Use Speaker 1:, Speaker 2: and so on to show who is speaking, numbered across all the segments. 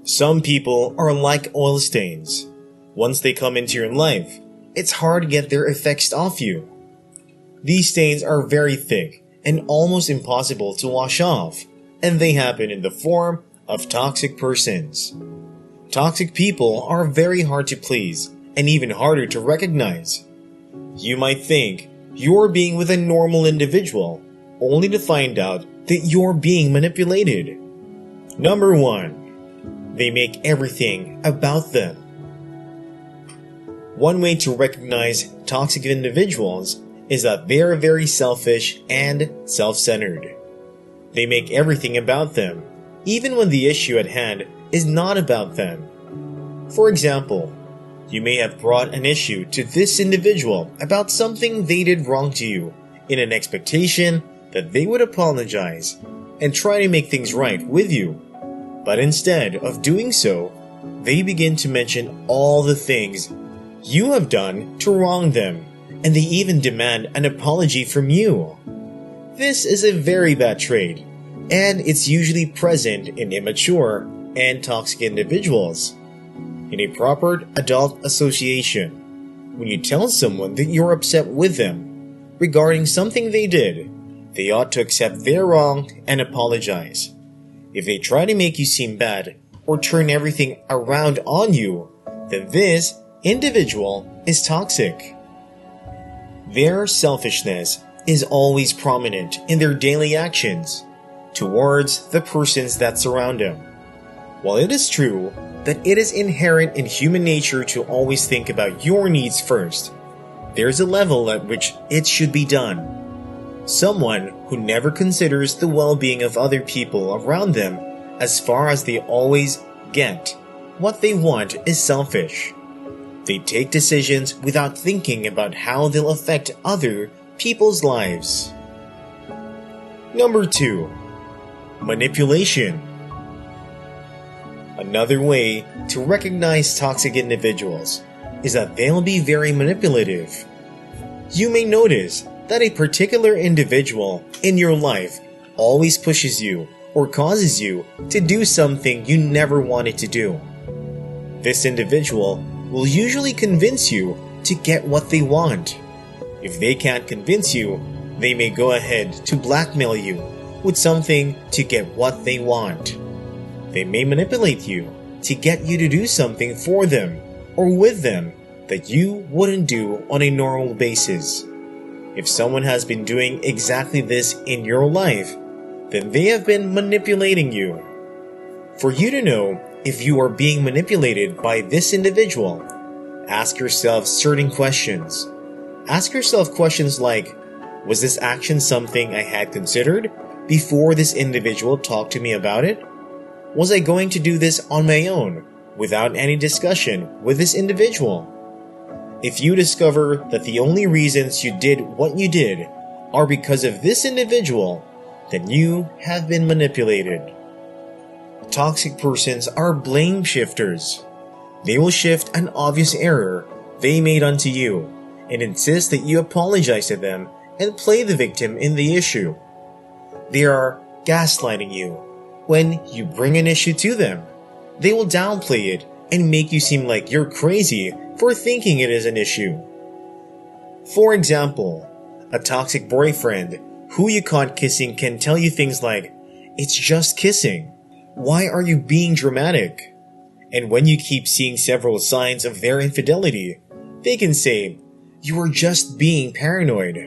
Speaker 1: Some people are like oil stains. Once they come into your life, it's hard to get their effects off you. These stains are very thick and almost impossible to wash off, and they happen in the form of toxic persons. Toxic people are very hard to please and even harder to recognize. You might think you're being with a normal individual, only to find out that you're being manipulated. Number 1. They make everything about them. One way to recognize toxic individuals is that they are very selfish and self-centered. They make everything about them, even when the issue at hand is not about them. For example, you may have brought an issue to this individual about something they did wrong to you, in an expectation that they would apologize and try to make things right with you. But instead of doing so, they begin to mention all the things you have done to wrong them, and they even demand an apology from you. This is a very bad trait, and it's usually present in immature and toxic individuals. In a proper adult association, when you tell someone that you're upset with them regarding something they did, they ought to accept their wrong and apologize. If they try to make you seem bad or turn everything around on you, then this individual is toxic. Their selfishness is always prominent in their daily actions towards the persons that surround them. While it is true that it is inherent in human nature to always think about your needs first, there's a level at which it should be done. Someone who never considers the well-being of other people around them as far as they always get what they want is selfish. They take decisions without thinking about how they'll affect other people's lives. Number 2. Manipulation. Another way to recognize toxic individuals is that they'll be very manipulative. You may notice that a particular individual in your life always pushes you or causes you to do something you never wanted to do. This individual will usually convince you to get what they want. If they can't convince you, they may go ahead to blackmail you with something to get what they want. They may manipulate you to get you to do something for them or with them that you wouldn't do on a normal basis. If someone has been doing exactly this in your life, then they have been manipulating you. For you to know if you are being manipulated by this individual, ask yourself certain questions. Ask yourself questions like, was this action something I had considered before this individual talked to me about it? Was I going to do this on my own, without any discussion with this individual? If you discover that the only reasons you did what you did are because of this individual, then you have been manipulated. Toxic persons are blame shifters. They will shift an obvious error they made unto you and insist that you apologize to them and play the victim in the issue. They are gaslighting you. When you bring an issue to them, they will downplay it and make you seem like you're crazy for thinking it is an issue. For example, a toxic boyfriend who you caught kissing can tell you things like, "It's just kissing. Why are you being dramatic?" And when you keep seeing several signs of their infidelity, they can say, "You are just being paranoid."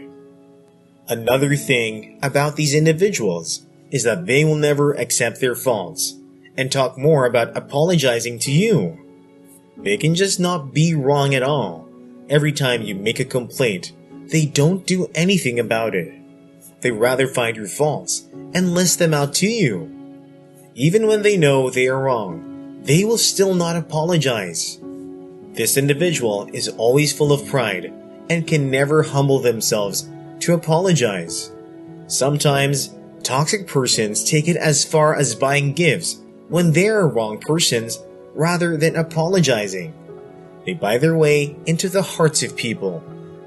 Speaker 1: Another thing about these individuals is that they will never accept their faults and talk more about apologizing to you. They can just not be wrong at all. Every time you make a complaint, they don't do anything about it. They rather find your faults and list them out to you. Even when they know they are wrong, they will still not apologize. This individual is always full of pride and can never humble themselves to apologize. Sometimes, toxic persons take it as far as buying gifts when they are wrong persons rather than apologizing. They buy their way into the hearts of people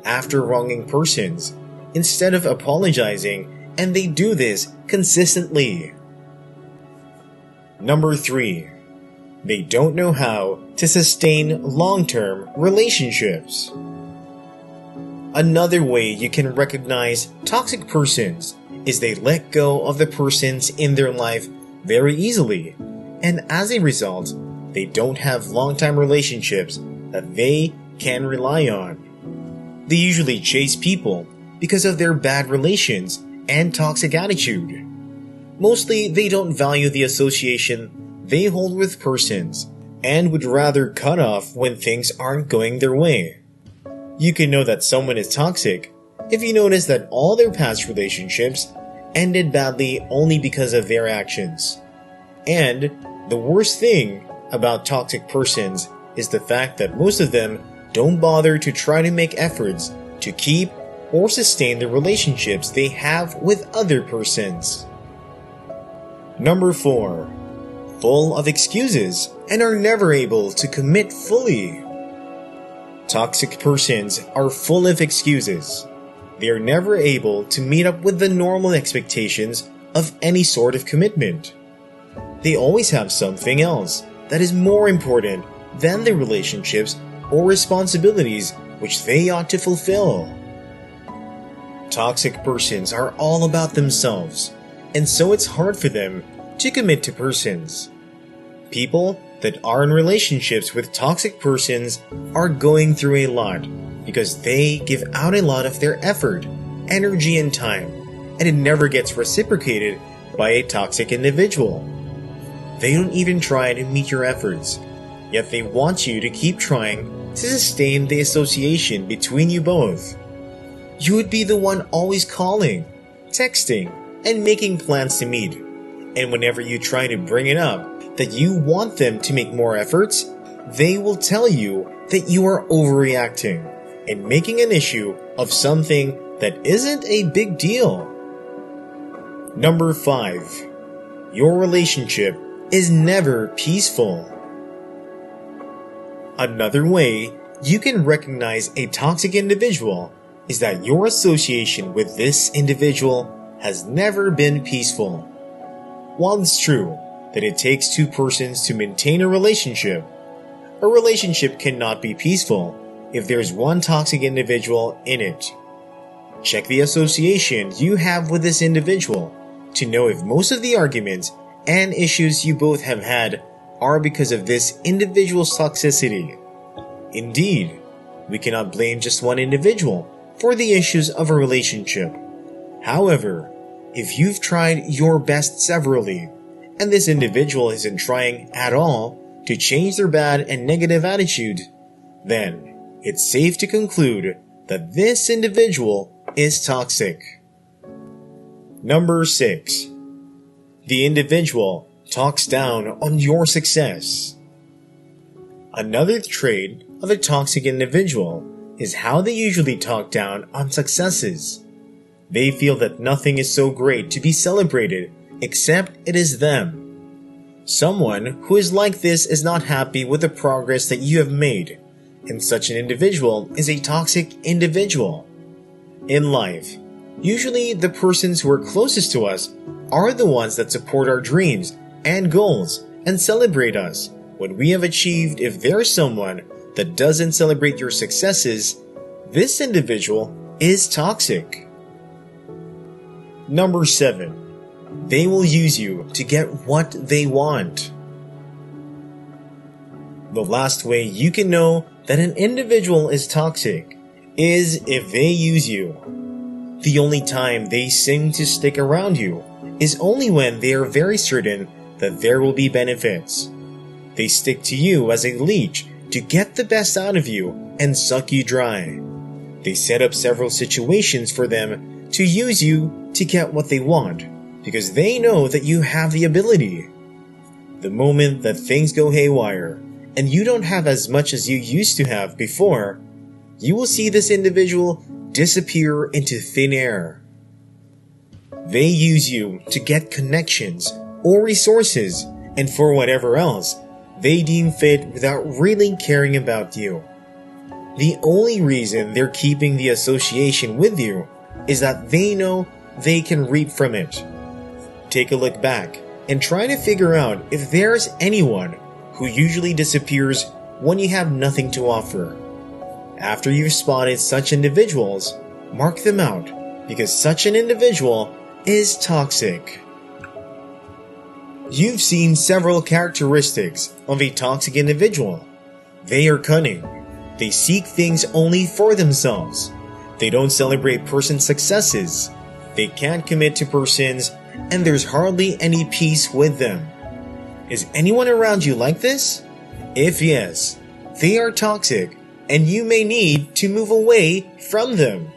Speaker 1: after wronging persons instead of apologizing, and they do this consistently. Number 3. They don't know how to sustain long-term relationships. Another way you can recognize toxic persons is they let go of the persons in their life very easily, and as a result, they don't have long-time relationships that they can rely on. They usually chase people because of their bad relations and toxic attitude. Mostly, they don't value the association they hold with persons and would rather cut off when things aren't going their way. You can know that someone is toxic if you notice that all their past relationships ended badly only because of their actions. And the worst thing about toxic persons is the fact that most of them don't bother to try to make efforts to keep or sustain the relationships they have with other persons. Number 4. Full of excuses and are never able to commit fully. Toxic persons are full of excuses. They are never able to meet up with the normal expectations of any sort of commitment. They always have something else that is more important than the relationships or responsibilities which they ought to fulfill. Toxic persons are all about themselves, and so it's hard for them to commit to persons. People that are in relationships with toxic persons are going through a lot because they give out a lot of their effort, energy, and time, and it never gets reciprocated by a toxic individual. They don't even try to meet your efforts, yet they want you to keep trying to sustain the association between you both. You would be the one always calling, texting, and making plans to meet. And whenever you try to bring it up that you want them to make more efforts, they will tell you that you are overreacting and making an issue of something that isn't a big deal. Number 5. Your relationship is never peaceful. Another way you can recognize a toxic individual is that your association with this individual has never been peaceful. While it's true that it takes two persons to maintain a relationship cannot be peaceful if there's one toxic individual in it. Check the association you have with this individual to know if most of the arguments and issues you both have had are because of this individual's toxicity. Indeed, we cannot blame just one individual for the issues of a relationship. However, if you've tried your best severally, and this individual isn't trying at all to change their bad and negative attitude, then it's safe to conclude that this individual is toxic. Number 6. The individual talks down on your success. Another trait of a toxic individual is how they usually talk down on successes. They feel that nothing is so great to be celebrated except it is them. Someone who is like this is not happy with the progress that you have made, and such an individual is a toxic individual. In life, usually the persons who are closest to us are the ones that support our dreams and goals and celebrate us when we have achieved. If there is someone that doesn't celebrate your successes, this individual is toxic. Number 7. They will use you to get what they want. The last way you can know that an individual is toxic is if they use you. The only time they seem to stick around you is only when they are very certain that there will be benefits. They stick to you as a leech to get the best out of you and suck you dry. They set up several situations for them to use you to get what they want, because they know that you have the ability. The moment that things go haywire, and you don't have as much as you used to have before, you will see this individual disappear into thin air. They use you to get connections or resources, and for whatever else they deem fit without really caring about you. The only reason they're keeping the association with you is that they know they can reap from it. Take a look back and try to figure out if there's anyone who usually disappears when you have nothing to offer. After you've spotted such individuals, mark them out, because such an individual is toxic. You've seen several characteristics of a toxic individual. They are cunning. They seek things only for themselves. They don't celebrate persons' successes. They can't commit to persons, and there's hardly any peace with them. Is anyone around you like this? If yes, they are toxic, and you may need to move away from them.